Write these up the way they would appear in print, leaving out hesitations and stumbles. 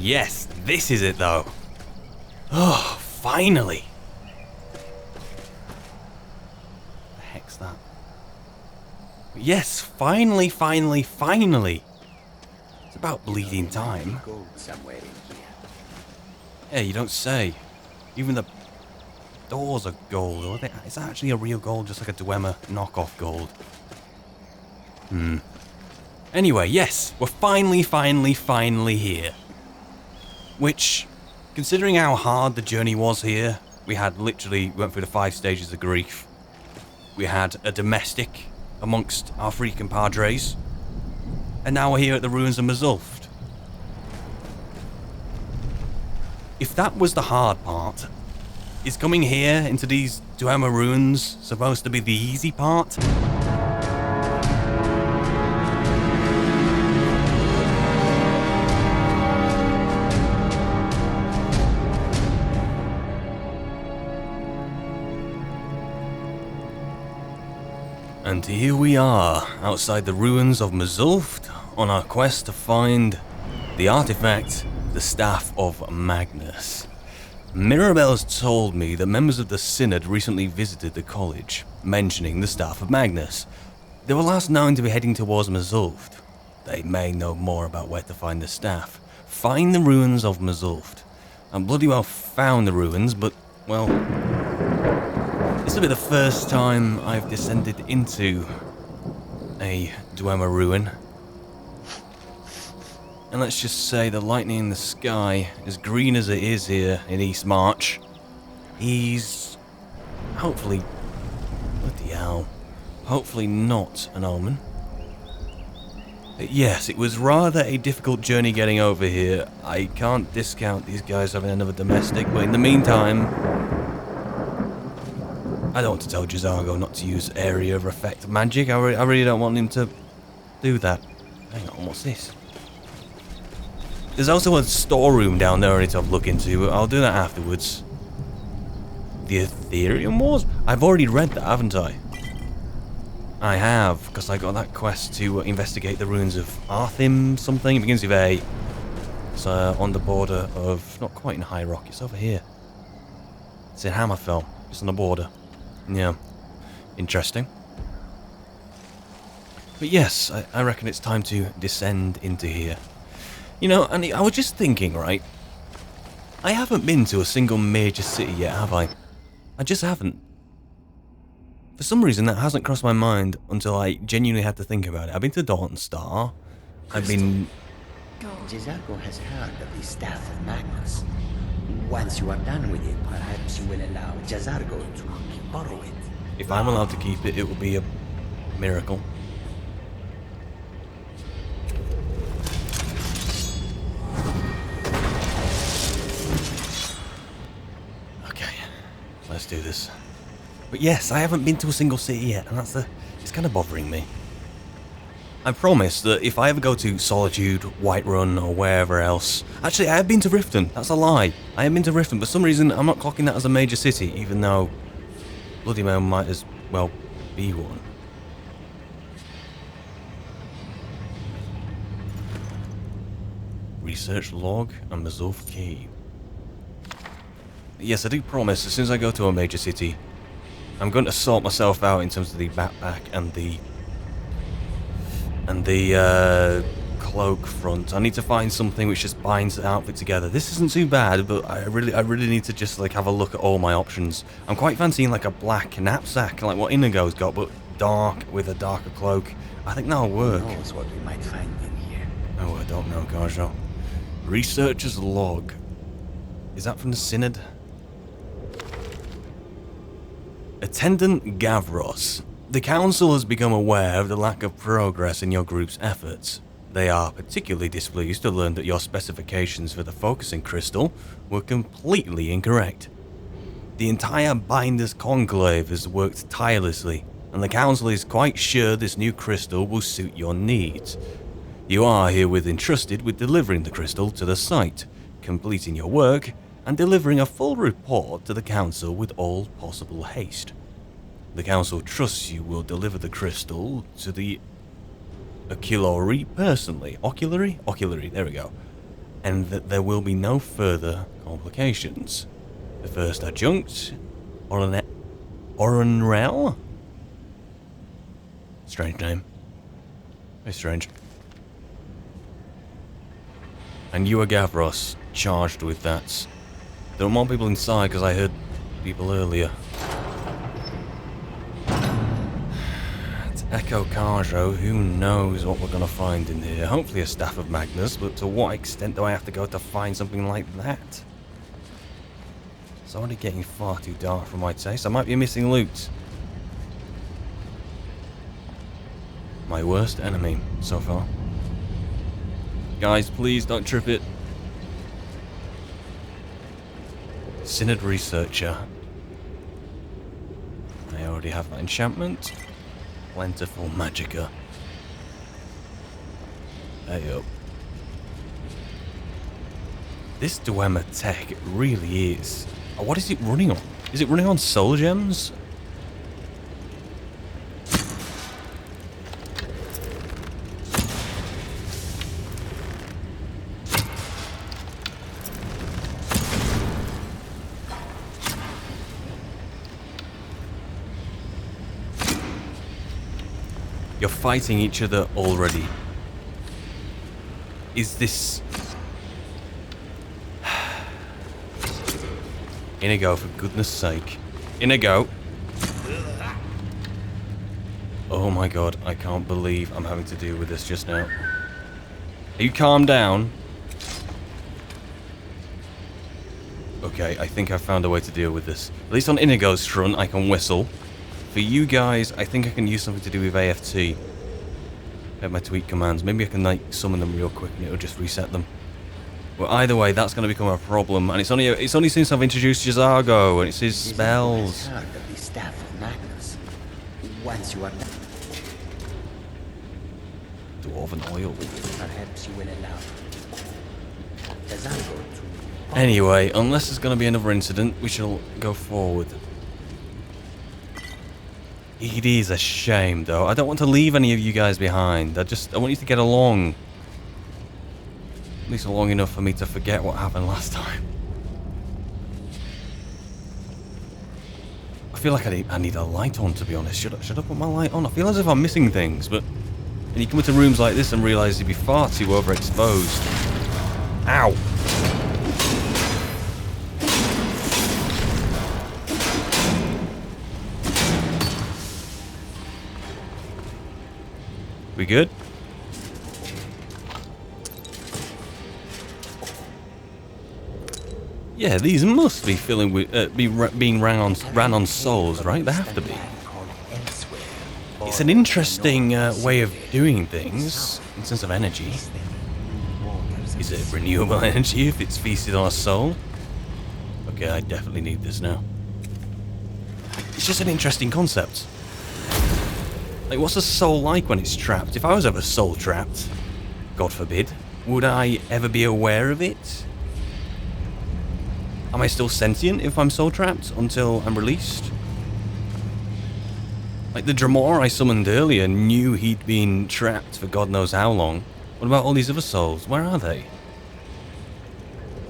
Yes, this is it though. Oh, finally. What the heck's that? Yes, finally. It's about bleeding time. Yeah, you don't say. Even the doors are gold. Or is that actually a real gold, just like a Dwemer knockoff gold? Anyway, yes, we're finally here. Which, considering how hard the journey was here, we went through the 5 stages of grief. We had a domestic amongst our free compadres. And now we're here at the ruins of Mazulft. If that was the hard part, is coming here into these Dwemer ruins supposed to be the easy part? And here we are, outside the ruins of Mazulft, on our quest to find the artifact, the Staff of Magnus. Mirabelle's told me that members of the Synod recently visited the college, mentioning the Staff of Magnus. They were last known to be heading towards Mazulft. They may know more about where to find the staff. Find the ruins of Mazulft. I bloody well found the ruins, but, well, this will be the first time I've descended into a Dwemer ruin. And let's just say the lightning in the sky, as green as it is here in East March, is hopefully, bloody hell, hopefully not an omen. But yes, it was rather a difficult journey getting over here. I can't discount these guys having another domestic, but in the meantime, I don't want to tell J'zargo not to use area of effect magic. I really don't want him to do that. Hang on, what's this? There's also a storeroom down there I need to have a look into, but I'll do that afterwards. The Ethereum Wars? I've already read that, haven't I? I have, because I got that quest to investigate the ruins of Arthim something. It begins with A. It's on the border of, not quite in High Rock, it's over here. It's in Hammerfell, just on the border. Yeah, interesting. But yes, I reckon it's time to descend into here. You know, and I was just thinking, right? I haven't been to a single major city yet, have I? I just haven't. For some reason, that hasn't crossed my mind until I genuinely had to think about it. I've been to Dawnguard Star. I've been... J'zargo has heard of the Staff of Magnus. Once you are done with it, perhaps you will allow J'zargo to borrow it. If I'm allowed to keep it, it will be a miracle. Okay, let's do this. But yes, I haven't been to a single city yet, and it's kind of bothering me. I promise that if I ever go to Solitude, Whiterun, or wherever else... Actually, I have been to Riften. That's a lie. I have been to Riften. For some reason, I'm not clocking that as a major city, even though bloody hell might as well be one. Research log and Mazulft key. Yes, I do promise, as soon as I go to a major city, I'm going to sort myself out in terms of the backpack and the cloak front. I need to find something which just binds the outfit together. This isn't too bad, but I really need to just like have a look at all my options. I'm quite fancying like a black knapsack, like what Inigo's got, but dark with a darker cloak. I think that'll work. Who knows what we might find in here? Oh, I don't know, Garjo. Researcher's log. Is that from the Synod? Attendant Gavros. The Council has become aware of the lack of progress in your group's efforts. They are particularly displeased to learn that your specifications for the focusing crystal were completely incorrect. The entire Binders Conclave has worked tirelessly, and the Council is quite sure this new crystal will suit your needs. You are herewith entrusted with delivering the crystal to the site, completing your work, and delivering a full report to the Council with all possible haste. The Council trusts you will deliver the crystal to the Oculary personally. Oculary, there we go. and that there will be no further complications. The first adjunct, Orenrel? Strange name. Very strange. And you are Gavros, charged with that. There are more people inside because I heard people earlier. It's Echo Carjo, who knows what we're going to find in here. Hopefully a Staff of Magnus, but to what extent do I have to go to find something like that? It's already getting far too dark for my taste. I might be missing loot. My worst enemy so far. Guys, please don't trip it. Synod Researcher. I already have that enchantment. Plentiful Magicka. Hey up. This Dwemer tech really is. What is it running on? Is it running on soul gems? You're fighting each other already. Is this... Inigo, for goodness sake. Inigo! Oh my god, I can't believe I'm having to deal with this just now. Are you calm down? Okay, I think I've found a way to deal with this. At least on Inigo's front, I can whistle. For you guys, I think I can use something to do with AFT. Get my tweak commands. Maybe I can like summon them real quick and it'll just reset them. Well, either way, that's going to become a problem, and it's only since I've introduced Jazargo and it's his spells. Heard of the Staff of Magnus. Once you are done, Dwarven oil. perhaps you will allow Jazargo to... Anyway, unless there's going to be another incident, we shall go forward. It is a shame, though. I don't want to leave any of you guys behind. I want you to get along. At least long enough for me to forget what happened last time. I feel like I need a light on, to be honest. Should I put my light on? I feel as if I'm missing things, but when you come into rooms like this and realise you'd be far too overexposed. Ow! We good? Yeah, these must be filling with being ran on souls, right? They have to be. It's an interesting way of doing things in sense of energy. Is it renewable energy if it's feasted on a soul? Okay, I definitely need this now. It's just an interesting concept. Like, what's a soul like when it's trapped? If I was ever soul trapped, God forbid, would I ever be aware of it? Am I still sentient if I'm soul trapped until I'm released? Like the Dramor I summoned earlier knew he'd been trapped for God knows how long. What about all these other souls? Where are they?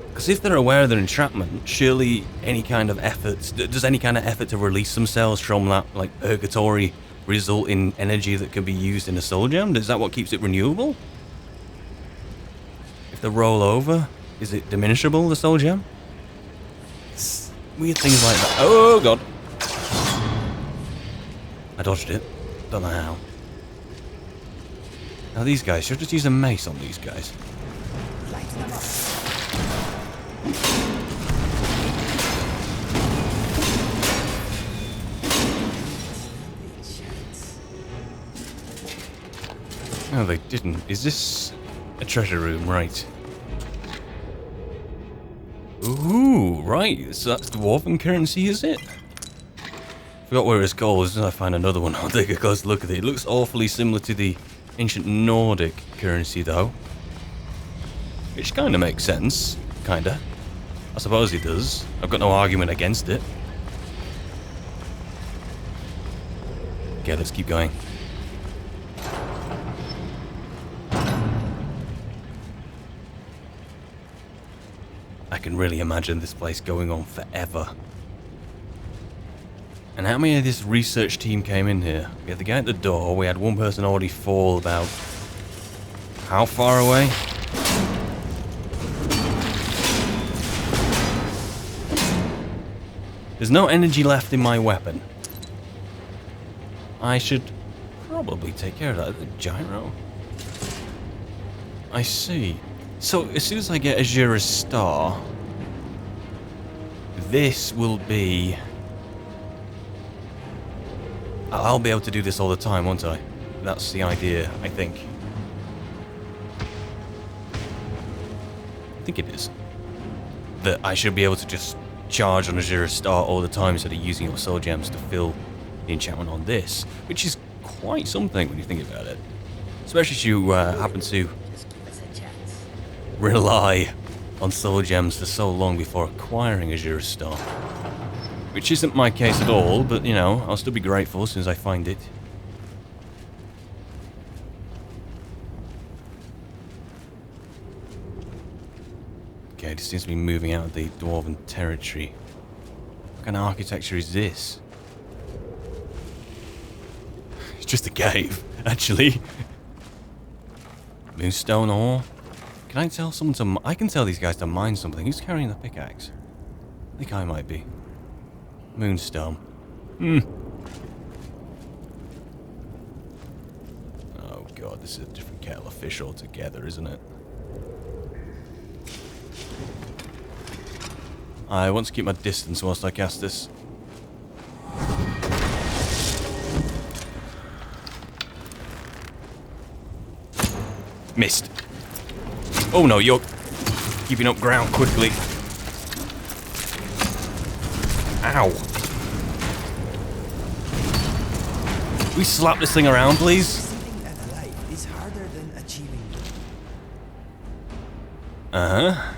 Because if they're aware of their entrapment, surely any kind of effort, does any kind of effort to release themselves from that, like, purgatory result in energy that can be used in a soul gem? Is that what keeps it renewable? If they roll over, is it diminishable, the soul gem? It's weird things like that. Oh god! I dodged it. Don't know how. Now these guys, should I just use a mace on these guys? No, they didn't. Is this a treasure room? Right. Ooh, right. So that's dwarven currency, is it? Forgot where it's called. As soon as I find another one, I'll take a close look at it. It looks awfully similar to the ancient Nordic currency, though. Which kind of makes sense. Kinda. I suppose it does. I've got no argument against it. Okay, let's keep going. I can really imagine this place going on forever. And how many of this research team came in here? We had the guy at the door, we had one person already fall about... How far away? There's no energy left in my weapon. I should probably take care of that. The gyro. I see. So, as soon as I get Azura's Star, this will be... I'll be able to do this all the time, won't I? That's the idea, I think. I think it is. That I should be able to just charge on Azura's Star all the time instead of using your soul gems to fill the enchantment on this, which is quite something when you think about it. Especially if you happen to rely on soul gems for so long before acquiring Azura's Star. Which isn't my case at all, but you know, I'll still be grateful as soon as I find it. Okay, it seems to be moving out of the Dwarven territory. What kind of architecture is this? It's just a cave, actually. Moonstone ore. Can I tell someone to... I can tell these guys to mine something. Who's carrying the pickaxe? I think I might be. Moonstone. Oh god, this is a different kettle of fish altogether, isn't it? I want to keep my distance whilst I cast this. Missed. Oh no, you're keeping up ground quickly. Ow. Can we slap this thing around, please? Receiving that alive is harder than achieving. Uh-huh.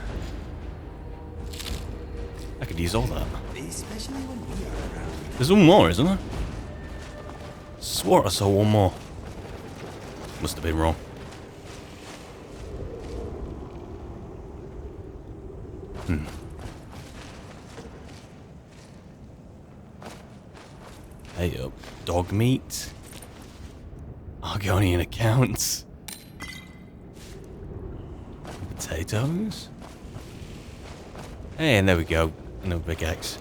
I could use all that. Especially when we are around. There's one more, isn't there? Swore I saw one more. Must have been wrong. Hey up. Dog meat. Argonian accounts. Potatoes. Hey, and there we go. No pickaxe.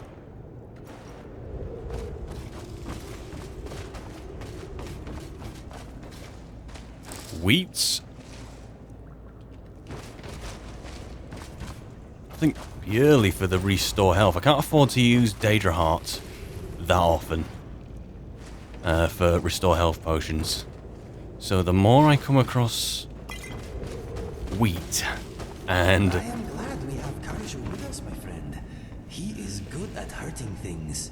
Wheats. I think purely for the restore health. I can't afford to use Daedra Heart that often for restore health potions. So the more I come across wheat and... I am glad we have Karju with us, my friend. He is good at hurting things.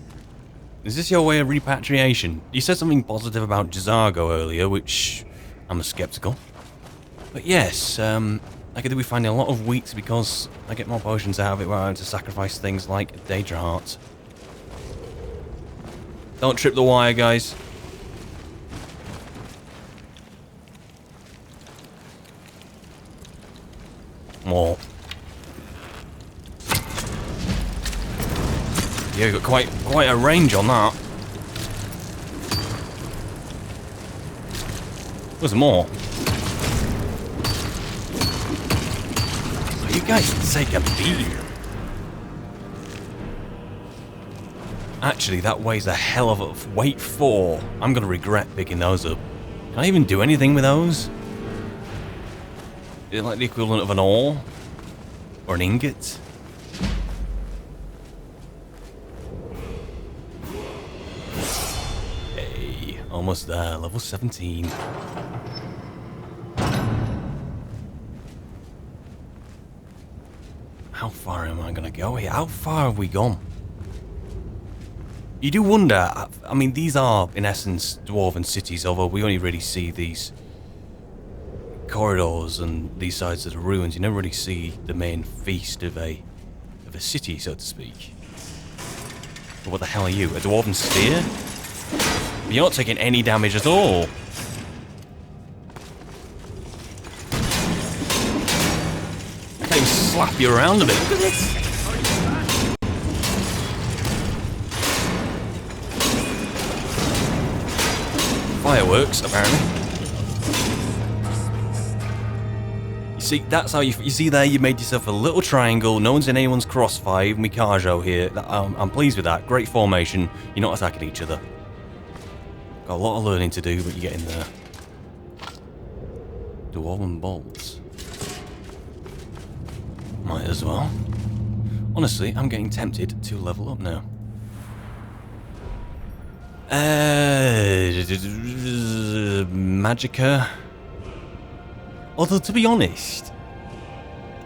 Is this your way of repatriation? You said something positive about J'zargo earlier, which I'm skeptical. But yes, I could be finding a lot of wheat because I get more potions out of it without having to sacrifice things like Daedra Heart. Don't trip the wire, guys. More. Yeah, we've got quite a range on that. There's more. You guys take a beat. Actually, that weighs a hell of a weight 4. I'm gonna regret picking those up. Can I even do anything with those? Is it like the equivalent of an ore? Or an ingot? Hey, almost there, level 17. How far am I gonna go here? How far have we gone? You do wonder, I mean, these are, in essence, dwarven cities, although we only really see these corridors and these sides of the ruins. You never really see the main feast of a city, so to speak. But what the hell are you? A dwarven spear? You're not taking any damage at all. I can't even slap you around a bit. Look at this. Fireworks, apparently. You see, that's how you see there. You made yourself a little triangle. No one's in anyone's crossfire. Mikajo here. I'm pleased with that. Great formation. You're not attacking each other. Got a lot of learning to do, but you get in there. Dwarven bolts. Might as well. Honestly, I'm getting tempted to level up now. Magicka. Although, to be honest,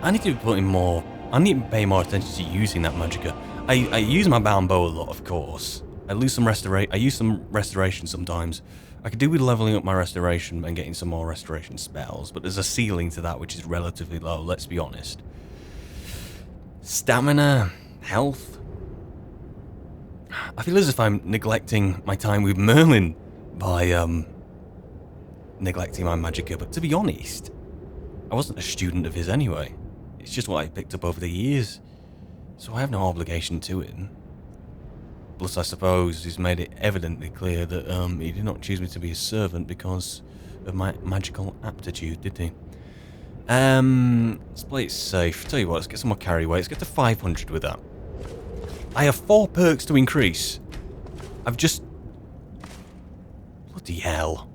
I need to be putting more... I need to pay more attention to using that magicka. I use my bound bow a lot, of course. I use some restoration sometimes. I could do with leveling up my restoration and getting some more restoration spells, but there's a ceiling to that which is relatively low, let's be honest. Stamina, health. I feel as if I'm neglecting my time with Merlin by neglecting my magicka, but to be honest, I wasn't a student of his anyway. It's just what I picked up over the years, so I have no obligation to him. Plus, I suppose he's made it evidently clear that he did not choose me to be his servant because of my magical aptitude, did he? Let's play it safe. Tell you what, let's get some more carry weight. Let's get to 500 with that. I have 4 perks to increase. I've just... Bloody hell.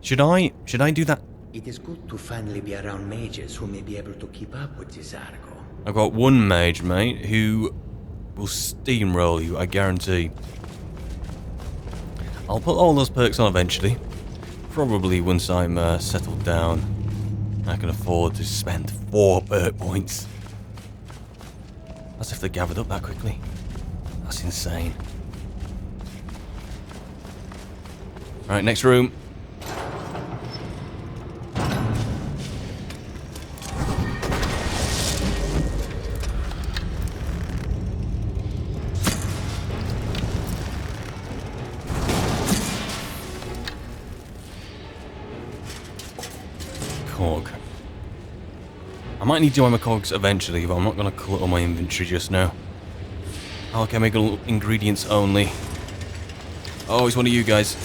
Should I do that? It is good to finally be around mages who may be able to keep up with this Argo. I've got one mage, mate, who will steamroll you, I guarantee. I'll put all those perks on eventually. Probably once I'm settled down. I can afford to spend 4 perk points. As if they gathered up that quickly. That's insane. Alright, next room. Cog. I might need to join my cogs eventually, but I'm not going to clutter my inventory just now. Alchemical ingredients only. Oh, it's one of you guys.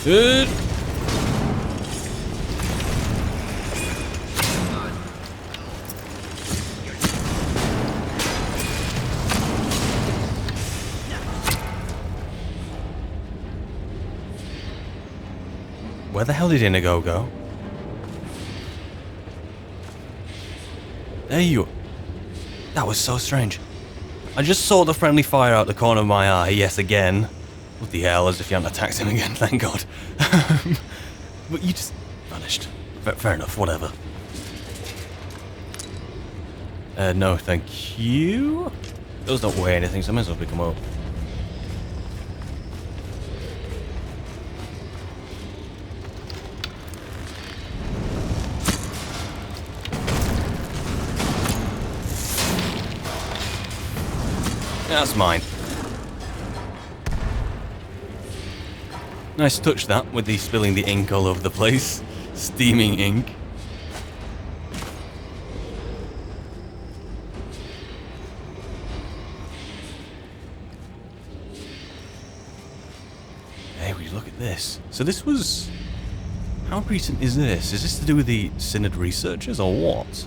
Good. Where the hell did Inigo go? There you... That was so strange. I just saw the friendly fire out the corner of my eye, yes again. What the hell, as if you hadn't attacked him again, thank God. But you just vanished. Fair enough, whatever. No, thank you. Those don't weigh anything, so I might as well pick them up. That's mine. Nice touch that, with the spilling the ink all over the place. Steaming ink. Hey, will you look at this? So this was... How recent is this? Is this to do with the Synod researchers or what?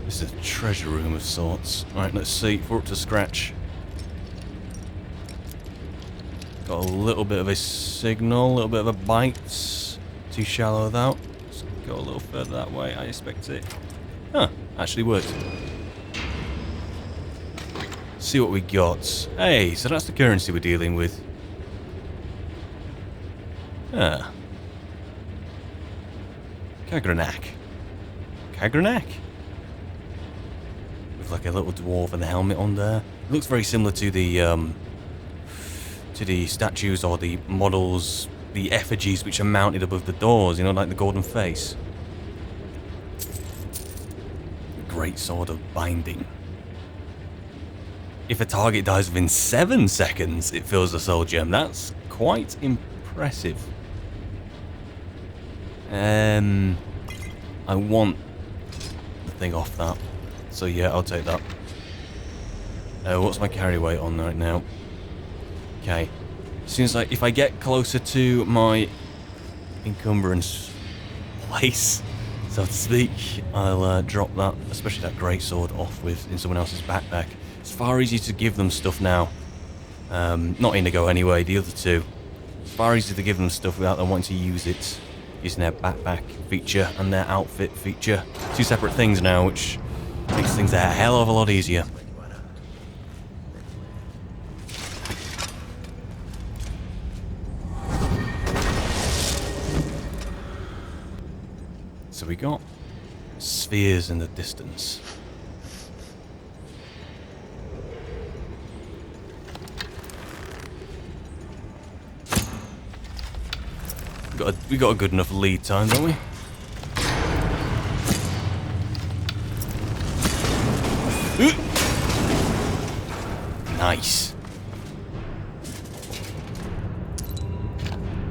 This is a treasure room of sorts. Alright, let's see if we're up to scratch. Got a little bit of a signal, a little bit of a bite. Too shallow though. Let's go a little further that way, I expect it. Huh, actually worked. See what we got. Hey, so that's the currency we're dealing with. Ah. Kagranak. Kagranak? With like a little dwarf and the helmet on there. It looks very similar to the statues or the models, the effigies which are mounted above the doors, you know, like the golden face. Great sword of binding. if a target dies within 7 seconds, it fills a soul gem. That's quite impressive. I want the thing off that. So yeah, I'll take that. What's my carry weight on right now? Okay. As soon as if I get closer to my encumbrance place, so to speak, I'll drop that, especially that greatsword, off in someone else's backpack. It's far easier to give them stuff now. Not Indigo anyway, the other two. It's far easier to give them stuff without them wanting to use it. Using their backpack feature and their outfit feature. Two separate things now, which makes things a hell of a lot easier. So we got spheres in the distance. We got a good enough lead time, don't we? Nice.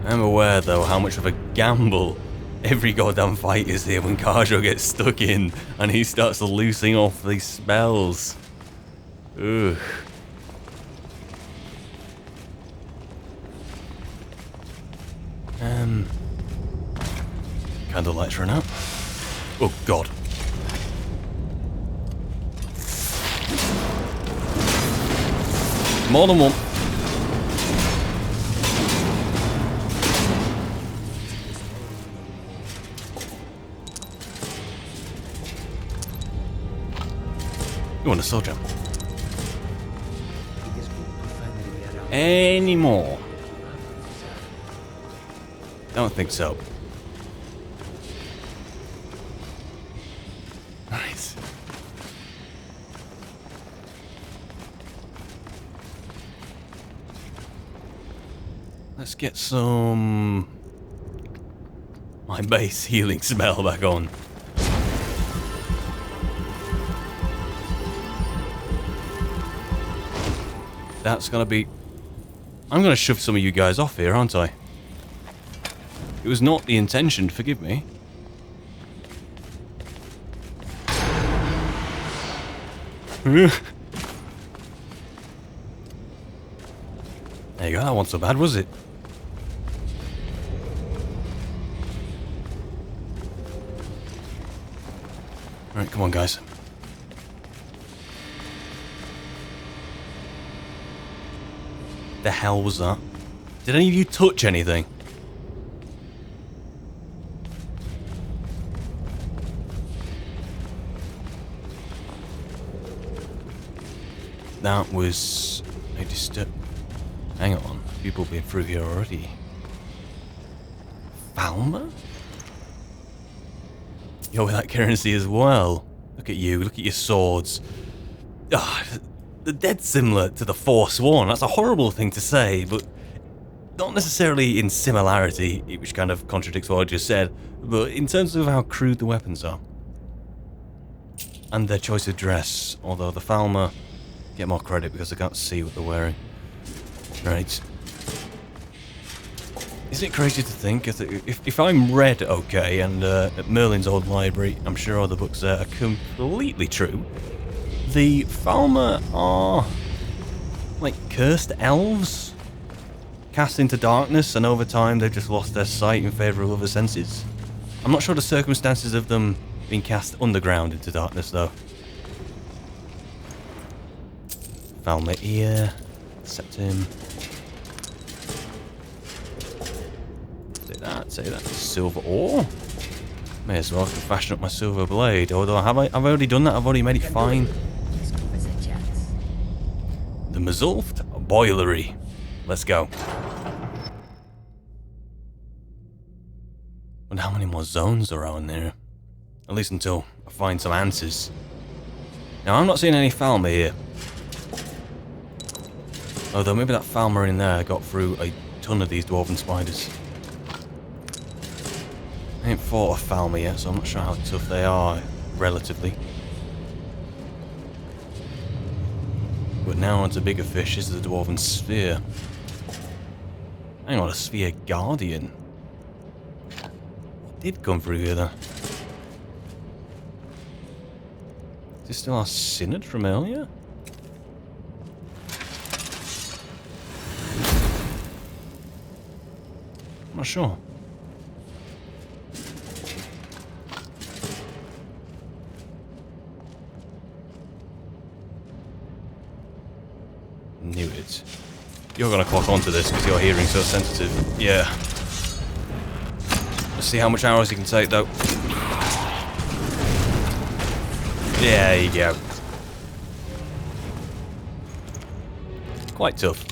I'm aware, though, how much of a gamble every goddamn fight is here when Kharjo gets stuck in and he starts loosing off these spells. Ugh. Candlelights run out. Oh god. More than one. You want a soul gem? Any more? Don't think so. Nice. Let's get some my base healing spell back on. That's gonna be... I'm gonna shove some of you guys off here, aren't I? It was not the intention, forgive me. There you go, that wasn't so bad, was it? Alright, come on, guys. The hell was that? Did any of you touch anything? That was a disturb. Hang on, people been through here already. Falmer? You're with that currency as well. Look at you, look at your swords. Ah, they're dead similar to the Forsworn. That's a horrible thing to say, but not necessarily in similarity, which kind of contradicts what I just said, but in terms of how crude the weapons are. And their choice of dress, although the Falmer get more credit because I can't see what they're wearing. Right. Isn't it crazy to think if I'm read okay, and at Merlin's old library, I'm sure all the books there are completely true, the Falmer are like cursed elves cast into darkness, and over time they've just lost their sight in favour of other senses. I'm not sure the circumstances of them being cast underground into darkness though. Falmer ear, accept him. Say that. Silver ore? May as well fashion up my silver blade. Although I've already done that, I've already made it fine. The Mazulft Boilery. Let's go. Wonder how many more zones are around there. At least until I find some answers. Now I'm not seeing any Falmer here. Although maybe that Falmer in there got through a ton of these dwarven spiders. I ain't fought a Falmer yet, so I'm not sure how tough they are, relatively. But now onto bigger fish is the Dwarven Sphere. Hang on, a Sphere Guardian. What did come through here then? Is this still our Synod from earlier? I'm not sure. Knew it. You're gonna clock onto this because your hearing's so sensitive. Yeah. Let's see how much arrows you can take though. Yeah, there you go. Quite tough.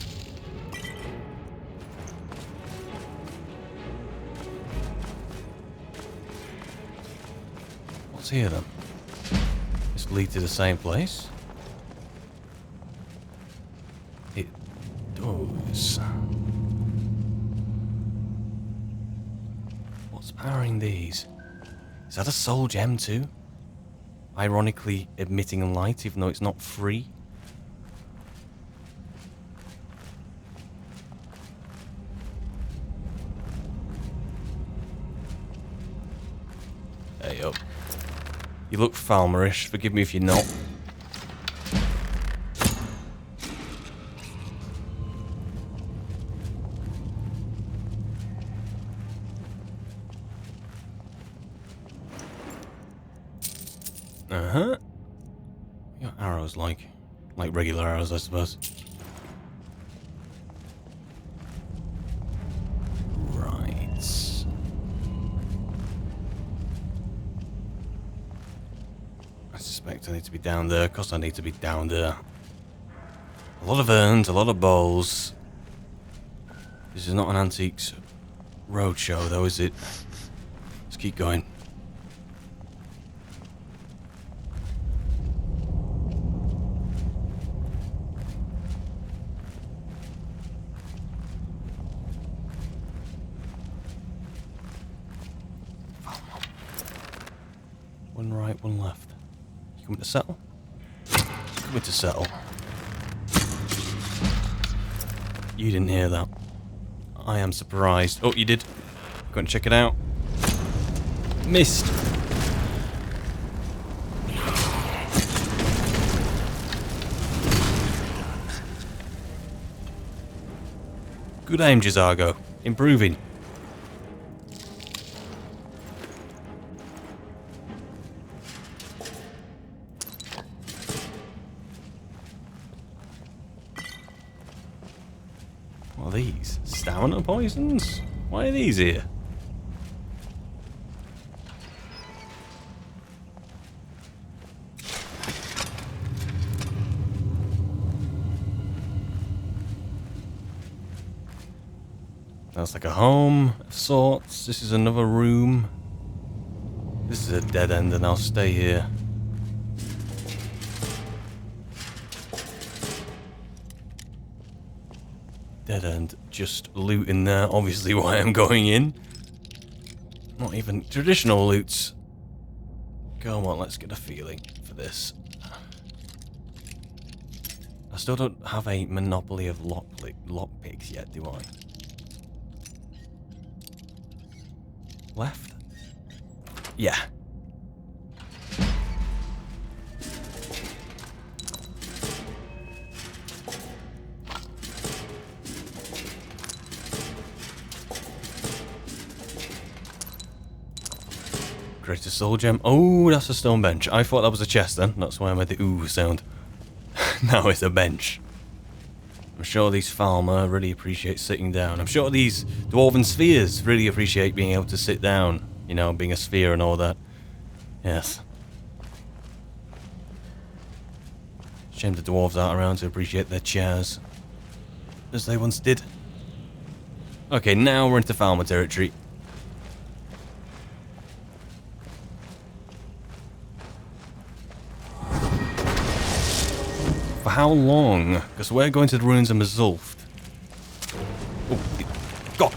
What's here then? This lead to the same place? It does. What's powering these? Is that a soul gem too? Ironically emitting light even though it's not free? Hey up. You look Falmerish, forgive me if you're not. Uh-huh. Your arrows like regular arrows, I suppose. Right. I suspect I need to be down there. Of course I need to be down there. A lot of urns, a lot of bowls. This is not an antiques roadshow though, is it? Let's keep going. One right, one left. You coming to settle? Coming to settle. You didn't hear that. I am surprised. Oh, you did. Go and check it out. Missed. Good aim, Jizargo. Improving. What are these? Stamina poisons? Why are these here? That's like a home of sorts. This is another room. This is a dead end and I'll stay here. Dead end, just loot in there, obviously why I'm going in. Not even traditional loots. Come on, let's get a feeling for this. I still don't have a monopoly of lockpicks yet, do I? Left? Yeah. Greatest soul gem. Oh, that's a stone bench. I thought that was a chest then. That's why I made the ooh sound. Now it's a bench. I'm sure these Falmer really appreciate sitting down. I'm sure these Dwarven Spheres really appreciate being able to sit down. You know, being a sphere and all that. Yes. Shame the dwarves aren't around to appreciate their chairs. As they once did. Okay, now we're into Falmer territory. For how long? Because we're going to the ruins of Mazulft. Oh, God!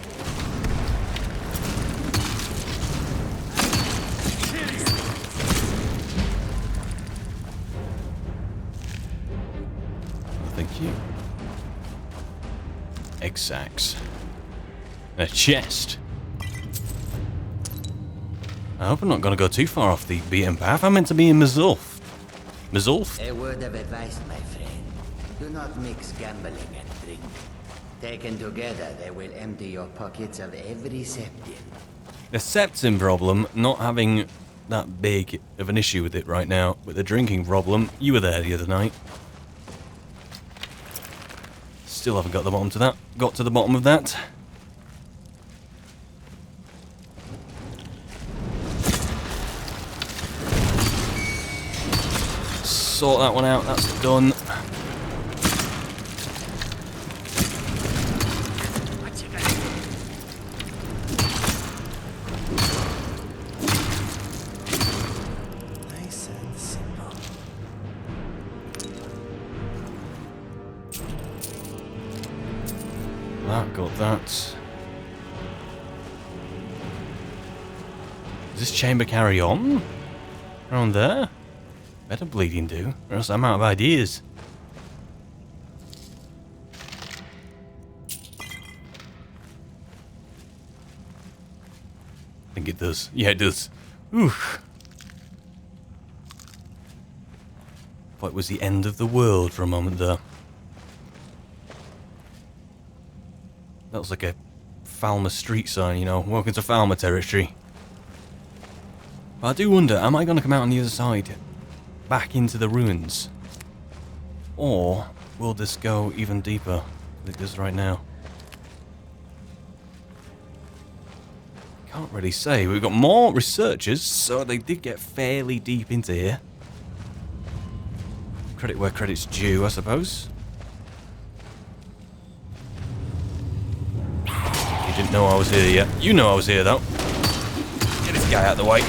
thank you. Egg sacks. A chest. I hope I'm not going to go too far off the beaten path. I'm meant to be in Mizulf. Mizulf? A word of advice, my friend. Do not mix gambling and drink. Taken together, they will empty your pockets of every septim. The septim problem, not having that big of an issue with it right now. With the drinking problem, you were there the other night. Still haven't got to the bottom of that. Sort that one out, that's done. Nice and simple. That got that. Does this chamber carry on? Around there? Better bleeding do, or else I'm out of ideas. I think it does. Yeah, it does. Oof. Thought it was the end of the world for a moment there. That was like a Falmer street sign, you know. Welcome to Falmer territory. But I do wonder, am I going to come out on the other side? Back into the ruins? Or will this go even deeper than it does right now? Can't really say. We've got more researchers, so they did get fairly deep into here. Credit where credit's due, I suppose. You didn't know I was here yet. You know I was here, though. Get this guy out of the way.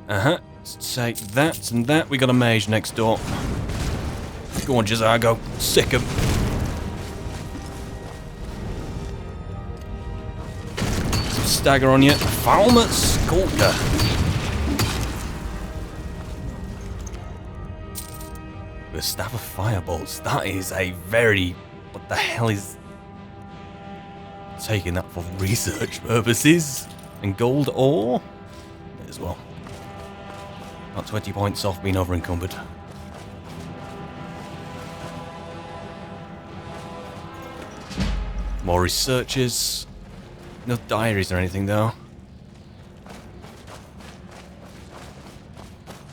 Uh-huh. Let's take that and that. We got a mage next door. Go on, Jazago. Sick him. Some stagger on you. Falmer Skulker. The Staff of Firebolts. That is a very... What the hell is... Taking that for research purposes. And gold ore? May as well. About 20 points off being over encumbered. More researchers. No diaries or anything though.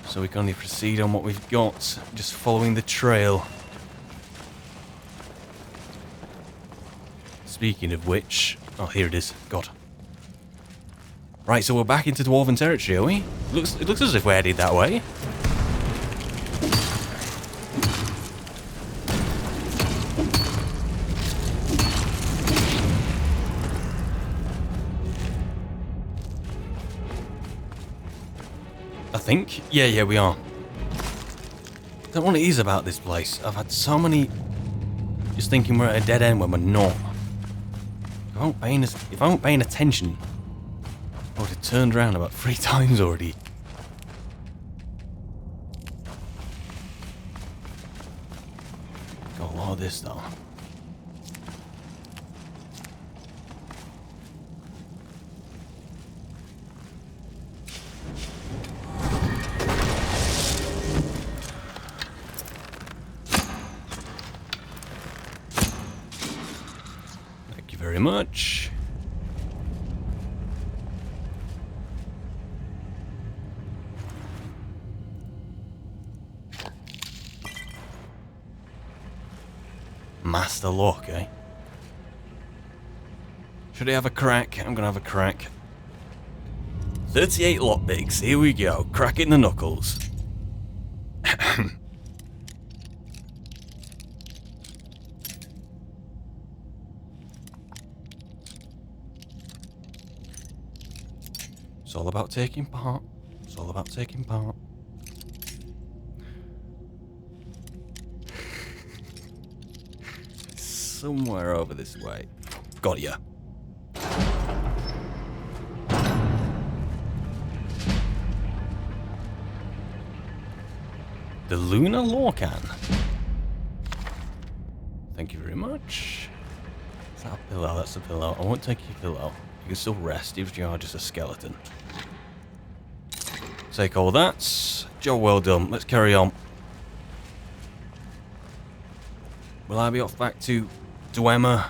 So we can only proceed on what we've got, just following the trail. Speaking of which... Oh, here it is. God. Right, so we're back into Dwarven territory, are we? It looks as if we're headed that way. I think. Yeah, we are. I don't know what it is about this place. I've had so many... Just thinking we're at a dead end when we're not. If I weren't paying attention... I would have turned around about 3 times already. Got a lot of this though. Thank you very much. Master lock, eh? Should I have a crack? I'm gonna have a crack. 38 lockpicks, here we go. Cracking the knuckles. It's all about taking part. It's all about taking part. Somewhere over this way. Got ya. The Lunar Lorcan. Thank you very much. Is that a pillow? That's a pillow. I won't take your pillow. You can still rest, even if you are just a skeleton. Take all that. Job well done. Let's carry on. Will I be off back to Dwemer?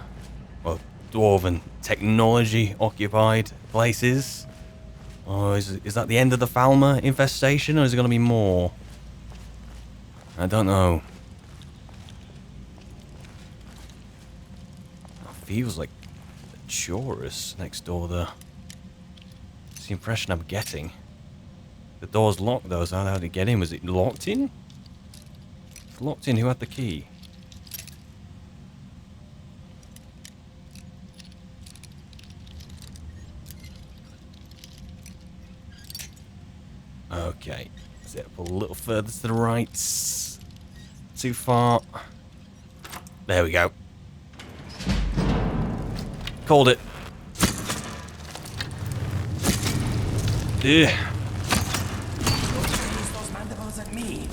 Well, Dwarven technology occupied places? Or is that the end of the Falmer infestation, or is there going to be more? I don't know. It feels like a Chorus next door there. It's the impression I'm getting. The door's locked though, so how did it get in? Was it locked in? If locked in, who had the key? Okay. Zip up a little further to the right. Too far. There we go. Called it. Ugh. Those mandibles at me.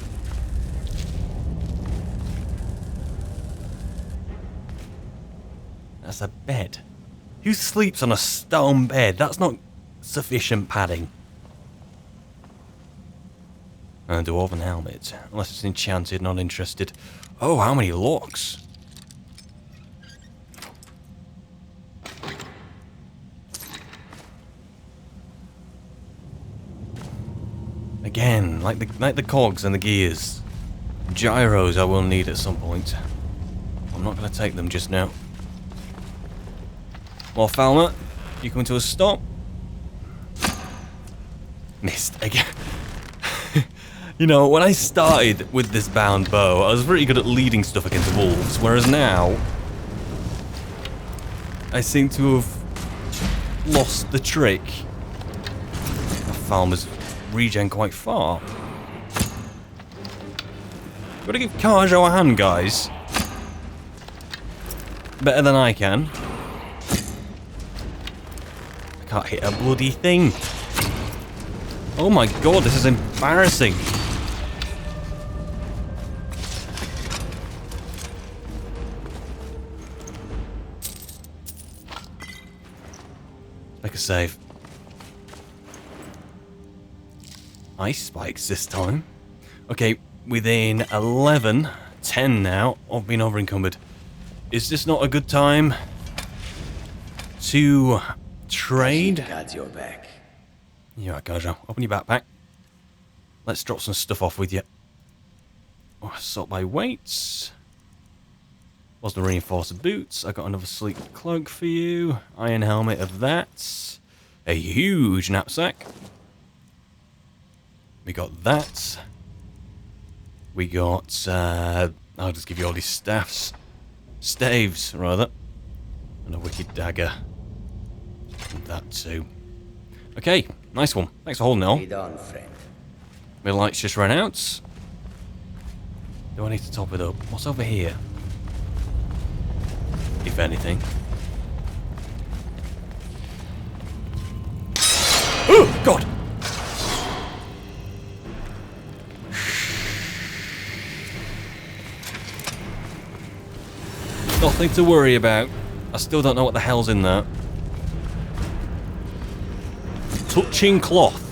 That's a bed. Who sleeps on a stone bed? That's not sufficient padding. And a dwarven helmet. Unless it's enchanted, not interested. Oh, how many locks? Again, like the cogs and the gears. Gyros I will need at some point. I'm not going to take them just now. Well, Falmer, you coming to a stop? Missed again. You know, when I started with this bound bow, I was pretty good at leading stuff against wolves, whereas now I seem to have lost the trick. The Falmer's regen quite far. Gotta give Carjo a hand, guys. Better than I can. I can't hit a bloody thing. Oh my god, this is embarrassing. Make a save. Ice spikes this time. Okay, within 11, 10 now of being over encumbered. Is this not a good time to trade? Got your back. You right, Gojo. Open your backpack. Let's drop some stuff off with you. Oh, sort by weights. Was the reinforced boots. I got another sleek cloak for you. Iron helmet of that. A huge knapsack. We got that. We got, I'll just give you all these staffs. Staves, rather. And a wicked dagger. And that too. Okay, nice one. Thanks for holding it on. Lead on, friend. My lights just ran out. Do I need to top it up? What's over here? If anything. Oh, God! Nothing to worry about. I still don't know what the hell's in there. Touching cloth.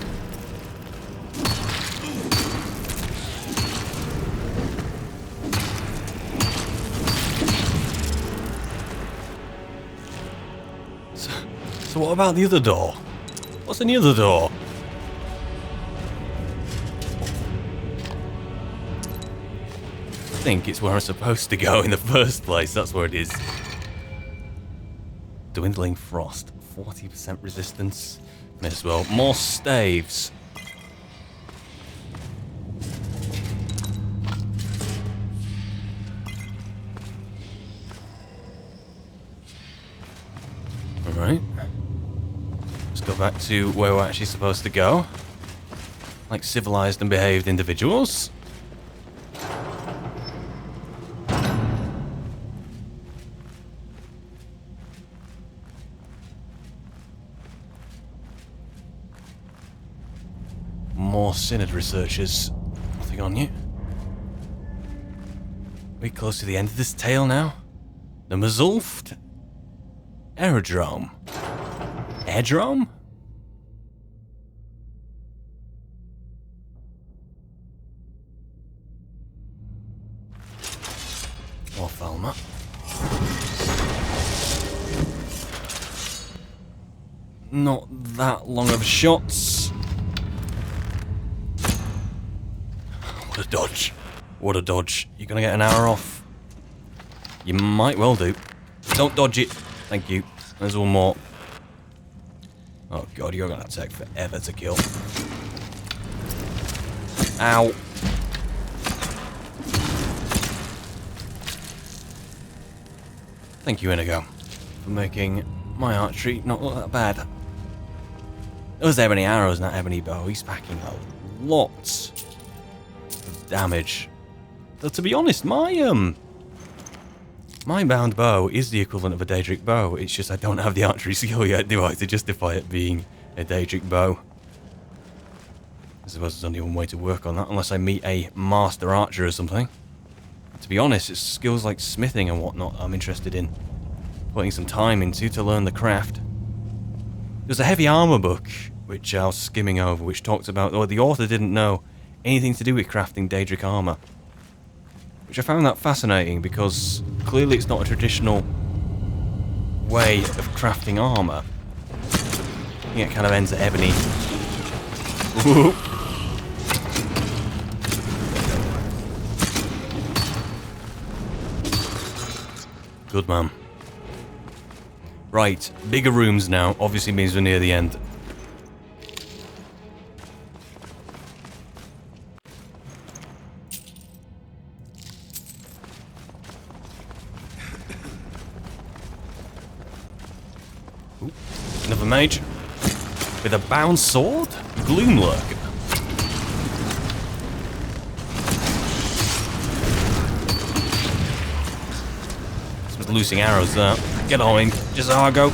So what about the other door? What's in the other door? I think it's where I'm supposed to go in the first place. That's where it is. Dwindling frost. 40% resistance. May as well. More staves. Alright. Let's go back to where we're actually supposed to go. Like civilized and behaved individuals. More Synod researchers. Nothing on you. we close to the end of this tale now? The Mazulft Aerodrome. Airdrome? Or Falmer. Not that long of shots. What a dodge. What a dodge. You're gonna get an hour off. You might well do. Don't dodge it. Thank you. There's one more. Oh god, you're gonna take forever to kill. Ow. Thank you, Inigo, for making my archery not look that bad. Those ebony arrows and that ebony bow, he's packing a lot of damage. Though to be honest, my bound bow is the equivalent of a Daedric bow. It's just I don't have the archery skill yet, do I, to justify it being a Daedric bow. I suppose there's only one way to work on that, unless I meet a master archer or something. To be honest, it's skills like smithing and whatnot I'm interested in putting some time into to learn the craft. There's a heavy armor book, which I was skimming over, which talked about, or the author didn't know anything to do with crafting Daedric armor. Which I found that fascinating, because clearly it's not a traditional way of crafting armor. I think it kind of ends at ebony. Ooh. Good man. Right, bigger rooms now. Obviously means we're near the end. Ooh, another mage. With a bound sword? Gloomlurk. Loosing arrows there. Get on him, Jazargo.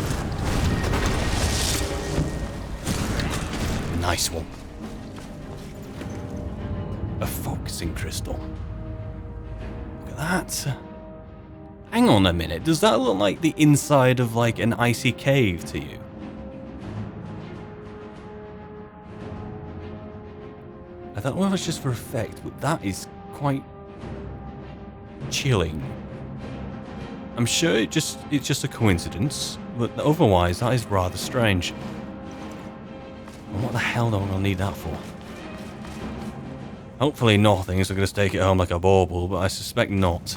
Nice one. A focusing crystal. Look at that. Hang on a minute. Does that look like the inside of like an icy cave to you? I don't know if it's just for effect, but that is quite chilling. I'm sure it's just a coincidence, but otherwise that is rather strange. And what the hell do I gonna need that for? Hopefully nothing, so I'm gonna stake it home like a bauble, but I suspect not.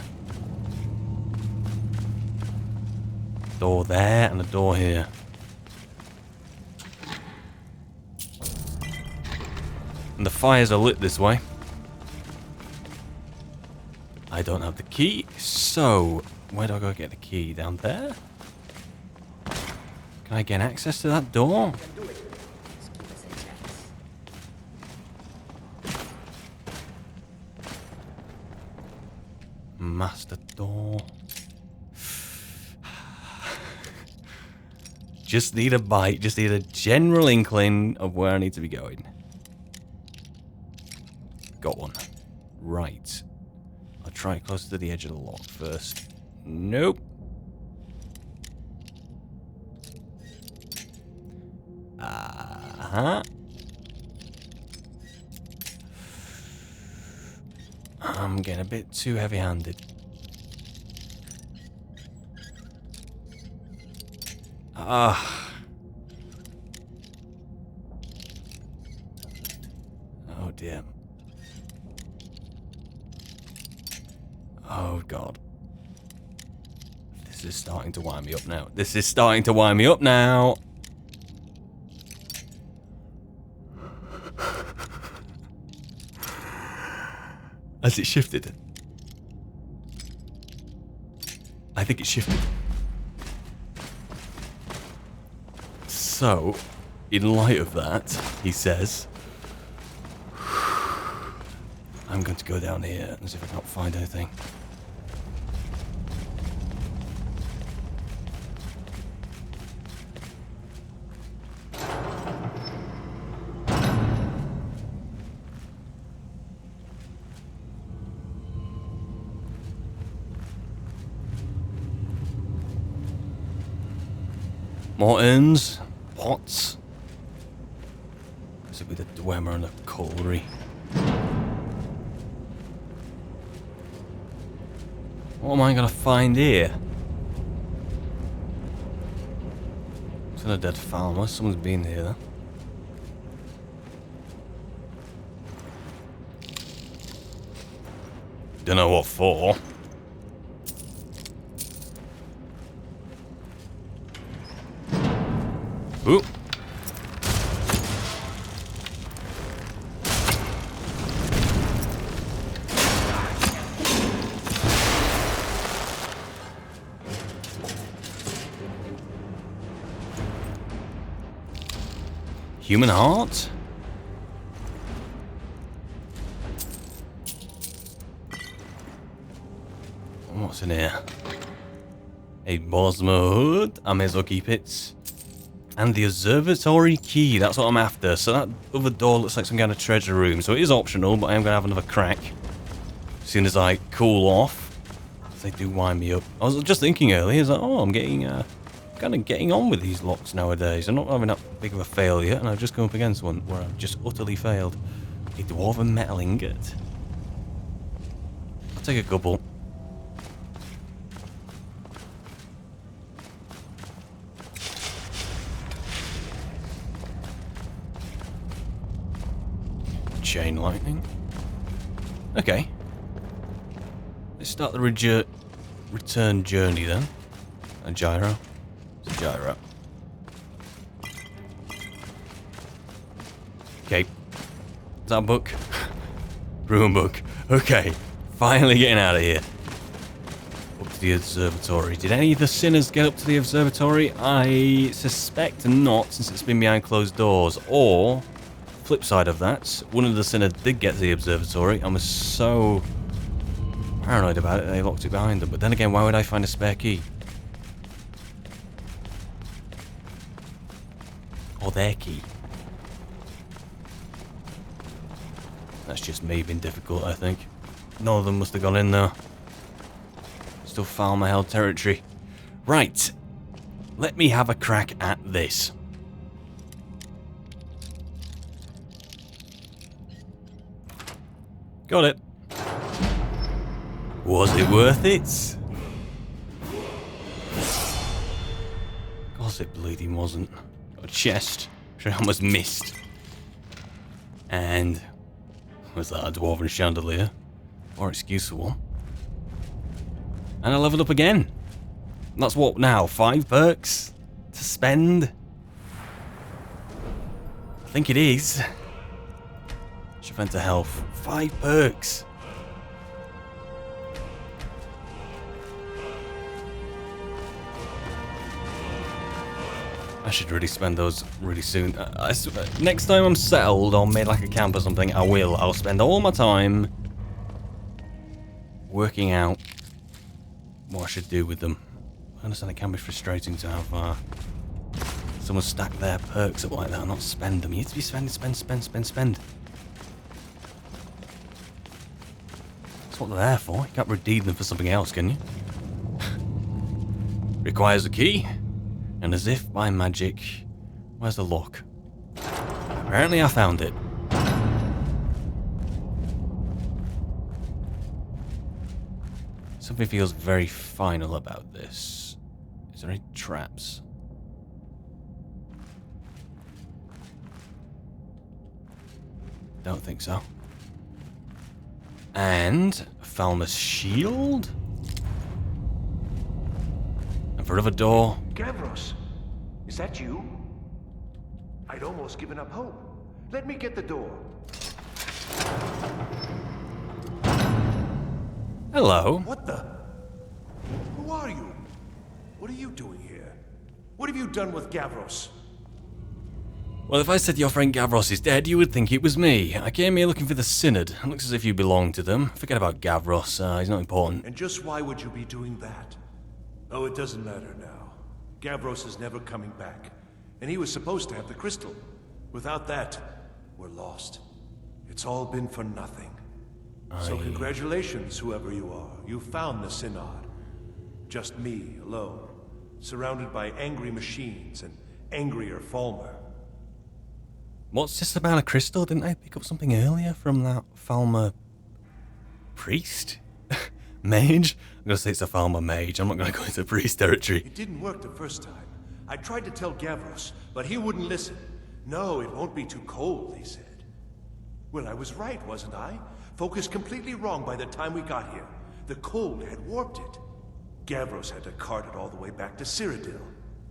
Door there and a door here. And the fires are lit this way. I don't have the key, so where do I go get the key? Down there? Can I get access to that door? Master door. Just need a bite, just need a general inkling of where I need to be going. Got one. Right. I'll try it closer to the edge of the lock first. Nope. I'm getting a bit too heavy-handed. Oh dear. Oh god. This is starting to wind me up now. This is starting to wind me up now. Has it shifted? I think it shifted. So, in light of that, he says, I'm going to go down here and see if I can't find anything. More urns, pots. This would be the Dwemer and the cutlery. What am I gonna find here? It's in a dead farmer. Someone's been here though. Don't know what for. Ooh. Human heart? What's in here? A Bosmo hood. I may as well keep it. And the observatory key. That's what I'm after. So that other door looks like some kind of treasure room. So it is optional, but I am going to have another crack. As soon as I cool off. They do wind me up. I was just thinking earlier, is like, oh, I'm getting kind of getting on with these locks nowadays. I'm not having that big of a failure, and I've just come up against one where I've just utterly failed. A dwarven metal ingot. I'll take a couple. Chain lightning. Okay. Let's start the return journey then. A gyro. It's a gyro. Okay. Is that a book? Ruin book. Okay. Finally getting out of here. Up to the observatory. Did any of the sinners get up to the observatory? I suspect not, since it's been behind closed doors. Or, flip side of that, one of the sinners did get to the observatory and was so paranoid about it they locked it behind them. But then again, why would I find a spare key? Or their key? That's just me being difficult, I think. None of them must have gone in there. Still foul my held territory. Right. Let me have a crack at this. Got it. Was it worth it? Of course it bleeding wasn't. Got a chest, which I almost missed. And was that a dwarven chandelier? Or excuse for one. And I leveled up again. That's what now? 5 perks to spend? I think it is. Should enter health. 5 perks. I should really spend those really soon. Next time I'm settled or made like a camp or something, I will. I'll spend all my time working out what I should do with them. I understand it can be frustrating to have someone stack their perks up like that and not spend them. You need to be spend. That's what they're there for. You can't redeem them for something else, can you? Requires a key. And as if by magic, where's the lock? Apparently I found it. Something feels very final about this. Is there any traps? Don't think so. And Falmer's shield? And for another door. Gavros, is that you? I'd almost given up hope. Let me get the door. Hello. What the? Who are you? What are you doing here? What have you done with Gavros? Well, if I said your friend Gavros is dead, you would think it was me. I came here looking for the Synod. It looks as if you belong to them. Forget about Gavros. He's not important. And just why would you be doing that? Oh, it doesn't matter now. Gavros is never coming back. And he was supposed to have the crystal. Without that, we're lost. It's all been for nothing. So congratulations, whoever you are. You found the Synod. Just me, alone. surrounded by angry machines and angrier Falmer. What's this about a crystal? Didn't I pick up something earlier from that Falmer priest? Mage? I'm gonna say it's a Falmer mage. I'm not gonna go into priest territory. It didn't work the first time. I tried to tell Gavros, but he wouldn't listen. No, it won't be too cold, they said. Well, I was right, wasn't I? Focused completely wrong by the time we got here. The cold had warped it. Gavros had to cart it all the way back to Cyrodiil.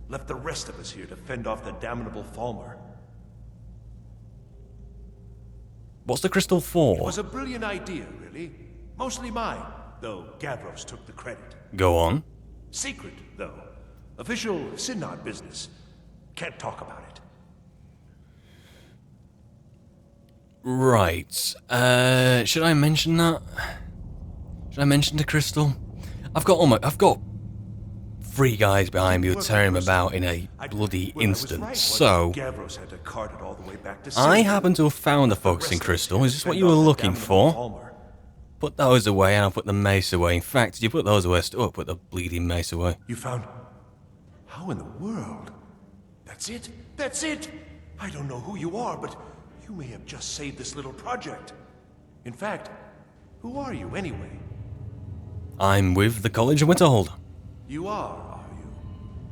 Left the rest of us here to fend off the damnable Falmer. What's the crystal for? It was a brilliant idea, really. Mostly mine, though Gavros took the credit. Go on. Secret, though. Official Synod business. Can't talk about it. Right. Should I mention that? Should I mention the crystal? I've got 3 guys behind me who tear him about in a bloody instant. So I happen to have found the focusing crystal. Is this what you were looking for? Put those away and I'll put the mace away. In fact, you put those away, still put the bleeding mace away. You found... How in the world? That's it? That's it! I don't know who you are, but you may have just saved this little project. In fact, who are you anyway? I'm with the College of Winterhold. You are you?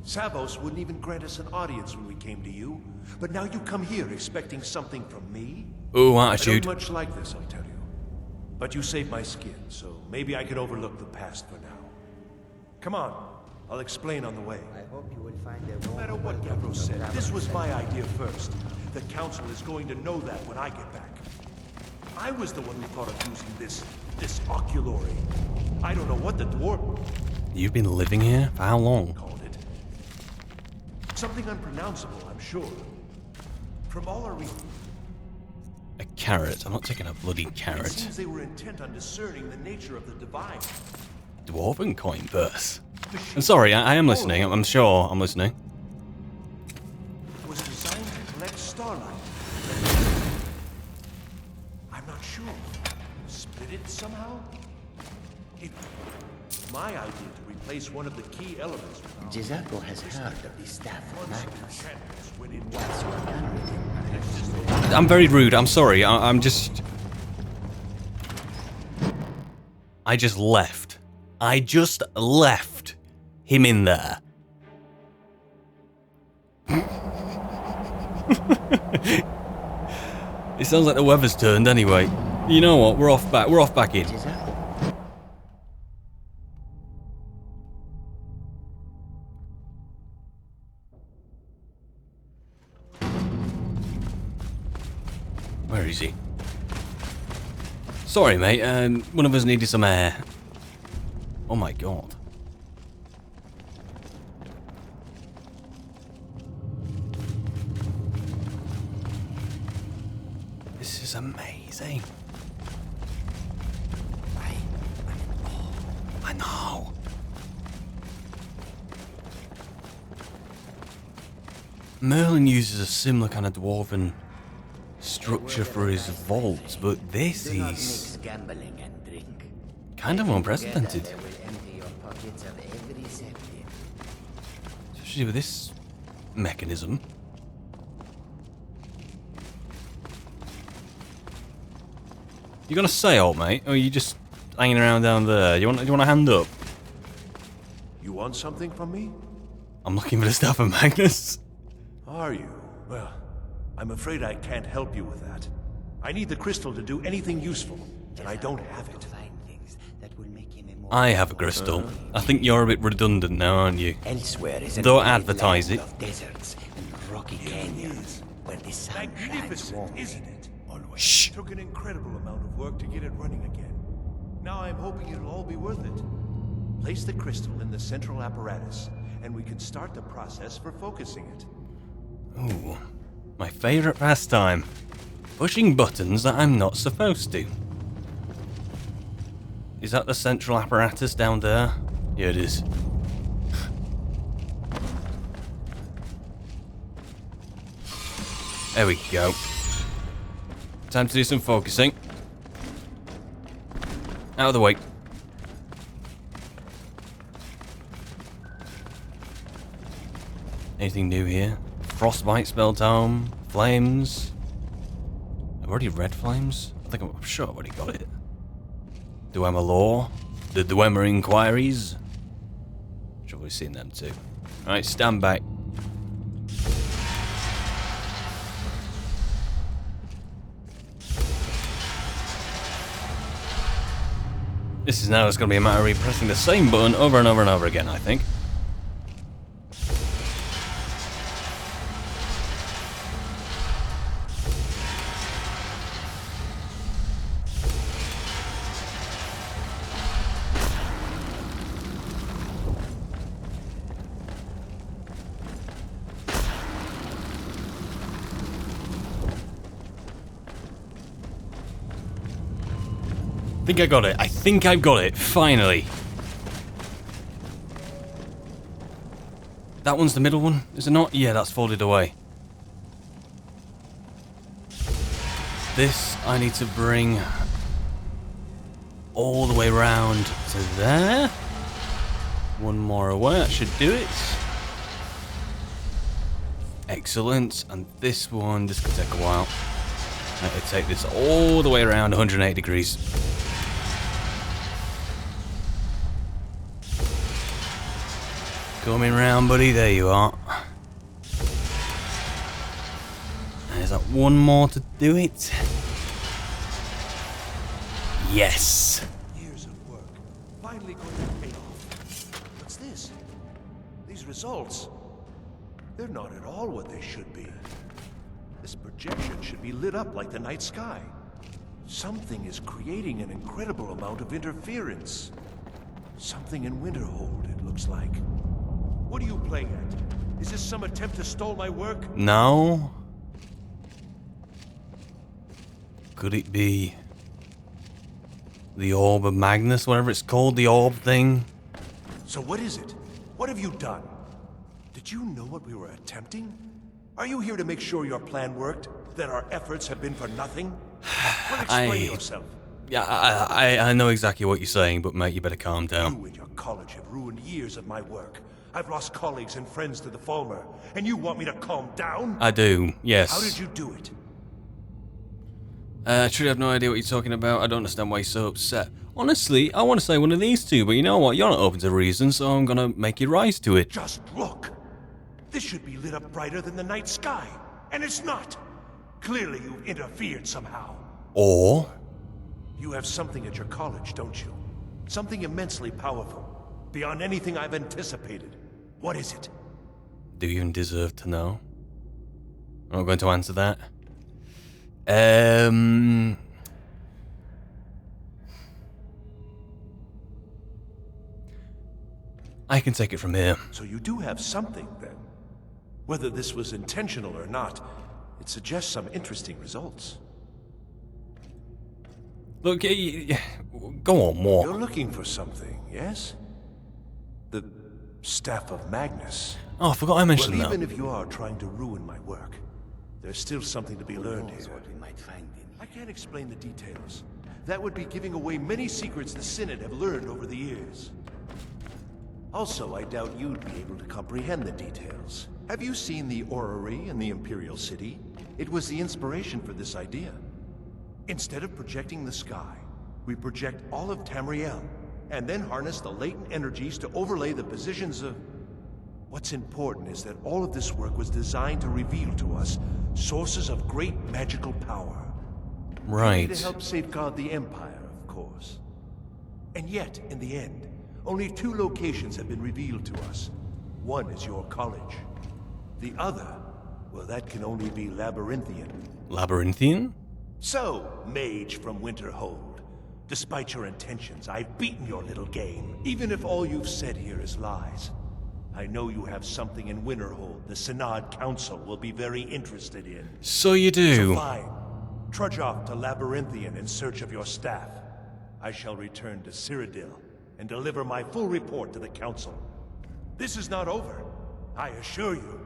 Savos wouldn't even grant us an audience when we came to you. But now you come here expecting something from me? Ooh, I attitude. don't much like this, I'll tell you. But you saved my skin, so maybe I can overlook the past for now. Come on, I'll explain on the way. I hope you will find a No matter what Gavros said, this was my idea first. The Council is going to know that when I get back. I was the one who thought of using this oculory. I don't know what the dwarf You've been living here for how long? called it. Something unpronounceable, I'm sure. From all our A carrot. I'm not taking a bloody it carrot. seems they were intent on discerning the nature of the divine. Dwarven coin purse. I'm sorry, I am listening. I'm sure I'm listening. It was designed to collect starlight. I'm not sure. Split it somehow? It... My idea to replace one of the key elements. Jizako has heard of the Staff of Magnus. When it Once you are done with it, I'm very rude. I'm sorry. I'm just... I just left. I just left him in there. It sounds like the weather's turned anyway. You know what? We're off back in. Jizako. Where is he? Sorry, mate. One of us needed some air. Oh my god. This is amazing. I know. Merlin uses a similar kind of dwarven structure for his vaults, but this Do not is mix gambling and drink. kind of unprecedented. Together they will empty your pockets of every septim. Especially with this mechanism. You gonna say, old mate? Or are you just hanging around down there? You want a hand up? You want something from me? I'm looking for the Staff of Magnus. Are you? Well, I'm afraid I can't help you with that. I need the crystal to do anything useful, and I don't have it. Find things that will make him immortal. I have a crystal. I think you're a bit redundant now, aren't you? Elsewhere is an Don't arid advertise land it. of deserts and rocky canyons where the sun shines Magnificent, warmly. isn't it? Always. Shh. Took an incredible amount of work to get it running again. Now I'm hoping it'll all be worth it. Place the crystal in the central apparatus, and we can start the process for focusing it. Ooh, my favourite pastime. Pushing buttons that I'm not supposed to. Is that the central apparatus down there? Yeah, it is. There we go. Time to do some focusing. Out of the way. Anything new here? Frostbite spell tome, flames. I've already read flames. I'm sure I've already got it. Dwemer lore, the Dwemer inquiries. I've already seen them too. All right, stand back. This is now just going to be a matter of pressing the same button over and over and over again, I think. I think I got it. I think I've got it. Finally. That one's the middle one, is it not? Yeah, that's folded away. This I need to bring all the way around to there. One more away. That should do it. Excellent. And this one, this could take a while. I have to take this all the way around 180 degrees. Coming round, buddy. There you are. There's that one more to do it. Yes. Years of work, finally going to pay off. What's this? These results. They're not at all what they should be. This projection should be lit up like the night sky. Something is creating an incredible amount of interference. Something in Winterhold, it looks like. What are you playing at? Is this some attempt to stall my work? No. Could it be the Orb of Magnus, whatever it's called, the orb thing? So what is it? What have you done? Did you know what we were attempting? Are you here to make sure your plan worked? That our efforts have been for nothing? Well, explain yourself. Yeah, I know exactly what you're saying, but mate, you better calm down. You and your college have ruined years of my work. I've lost colleagues and friends to the Falmer, and you want me to calm down? I do, yes. How did you do it? I truly have no idea what you're talking about. I don't understand why you're so upset. Honestly, I want to say one of these two, but you know what? You're not open to reason, so I'm gonna make you rise to it. Just look! This should be lit up brighter than the night sky, and it's not! Clearly you've interfered somehow. Or? You have something at your college, don't you? Something immensely powerful, beyond anything I've anticipated. What is it? Do you even deserve to know? I'm not going to answer that. I can take it from here. So you do have something, then. Whether this was intentional or not, it suggests some interesting results. Look, go on, more. You're looking for something, yes? The Staff of Magnus. Oh, I forgot I mentioned Well, that. even if you are trying to ruin my work, there's still something to be learned Knows here. what we might find in I can't explain the details. That would be giving away many secrets the Synod have learned over the years. Also, I doubt you'd be able to comprehend the details. Have you seen the orrery in the Imperial City? It was the inspiration for this idea. Instead of projecting the sky, we project all of Tamriel, and then harness the latent energies to overlay the positions of... What's important is that all of this work was designed to reveal to us sources of great magical power. Right. To help safeguard the Empire, of course. And yet, in the end, only 2 locations have been revealed to us. One is your college. The other, well, that can only be Labyrinthian. Labyrinthian? So, mage from Winterhold, despite your intentions, I've beaten your little game. Even if all you've said here is lies, I know you have something in Winterhold the Synod Council will be very interested in. So you do. So fine. Trudge off to Labyrinthian in search of your staff. I shall return to Cyrodiil and deliver my full report to the Council. This is not over, I assure you.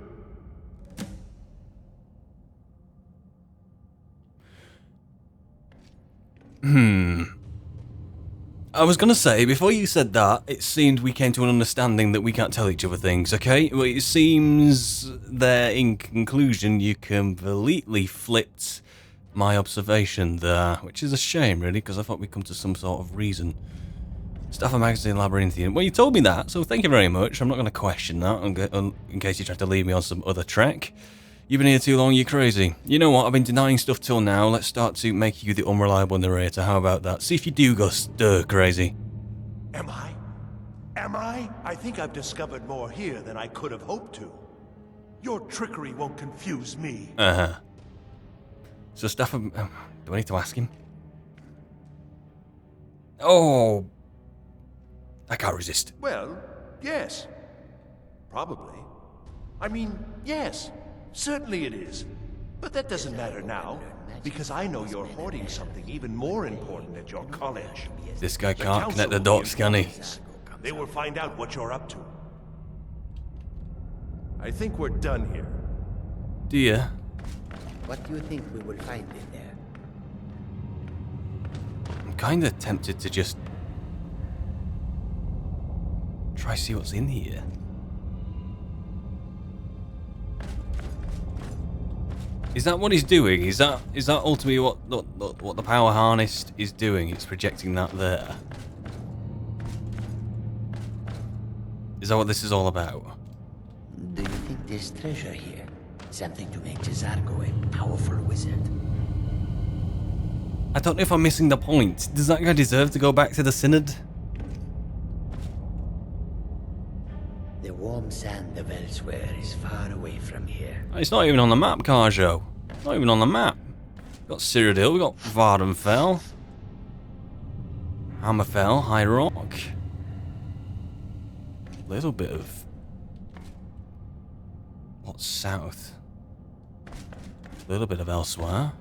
I was gonna say, before you said that, it seemed we came to an understanding that we can't tell each other things, okay? Well, it seems that in conclusion you completely flipped my observation there, which is a shame, really, because I thought we'd come to some sort of reason. Staff of Magazine Labyrinthian. Well, you told me that, so thank you very much. I'm not going to question that in case you try to leave me on some other track. You've been here too long, you're crazy. You know what, I've been denying stuff till now. Let's start to make you the unreliable narrator. How about that? See if you do go stir crazy. Am I? Am I? I think I've discovered more here than I could have hoped to. Your trickery won't confuse me. Uh-huh. So Staff of... do I need to ask him? Oh... I can't resist. Well, yes. Probably. I mean, yes. Certainly it is. But that doesn't matter now, because I know you're hoarding something even more important at your college. This guy The can't council connect the will be dots, can he? informed. They will find out what you're up to. I think we're done here. Do you? What do you think we will find in there? I'm kind of tempted to just... try see what's in here. Is that what he's doing? Is that ultimately what the power harness is doing? It's projecting that there. Is that what this is all about? Do you think there's treasure here? Something to make Jazargo a powerful wizard? I don't know if I'm missing the point. Does that guy deserve to go back to the Synod? The warm sand of elsewhere is far away from here. It's not even on the map, Carjo. Not even on the map. We've got Cyrodiil, we've got Vardenfell, Hammerfell, High Rock. A little bit of... what's south? A little bit of elsewhere.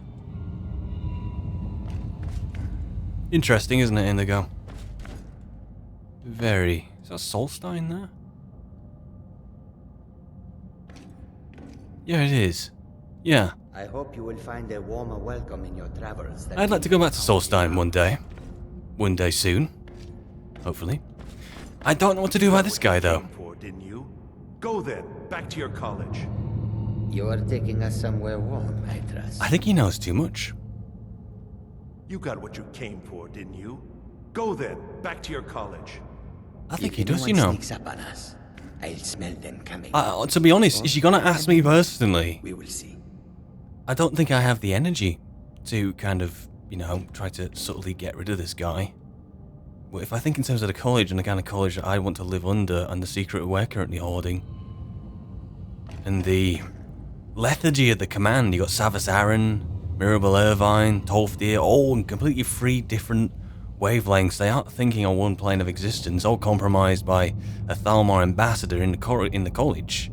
Interesting, isn't it, Indigo? Very. Is that Solstein there? Yeah, it is. Yeah. I hope you will find a warmer welcome in your travels. I'd like to go back to Solstein one day. One day soon. Hopefully. I don't know what to do about this guy, though. For, didn't you? Go then, back to your college. You are taking us somewhere warm, I trust. I think he knows too much. You got what you came for, didn't you? Go then, back to your college. I think If he does, anyone you know. sneaks up on us, I'll smell them coming. To be honest, is she gonna ask me personally? We will see. I don't think I have the energy to kind of, you know, try to subtly get rid of this guy. But if I think in terms of the college and the kind of college that I want to live under and the secret we're currently hoarding, and the lethargy of the command, you got Savas Aaron, Mirabel Irvine, Tolfdir, all in completely three different wavelengths. They aren't thinking on one plane of existence, all compromised by a Thalmor ambassador in the college.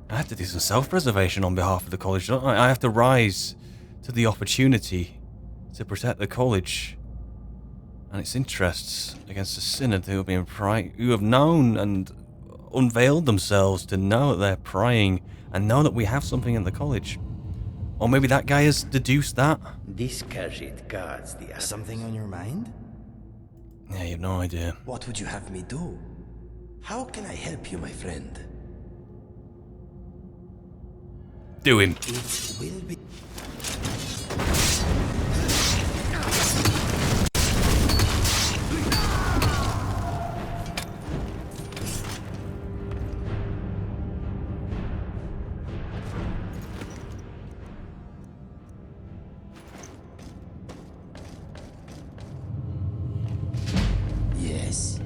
I have to do some self-preservation on behalf of the college, don't I? I have to rise to the opportunity to protect the college and its interests against the Synod who have known and unveiled themselves to know that they're prying and know that we have something in the college. Or maybe that guy has deduced that. This Khajiit guards the Something on your mind? Yeah, you have no idea. What would you have me do? How can I help you, my friend? Do him. It will be... Yes.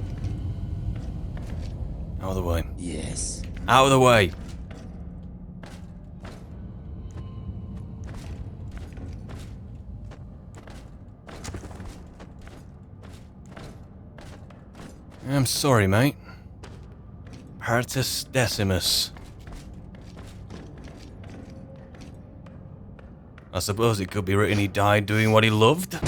Out of the way. Yes. Out of the way. I'm sorry, mate. Partus Decimus. I suppose it could be written he died doing what he loved.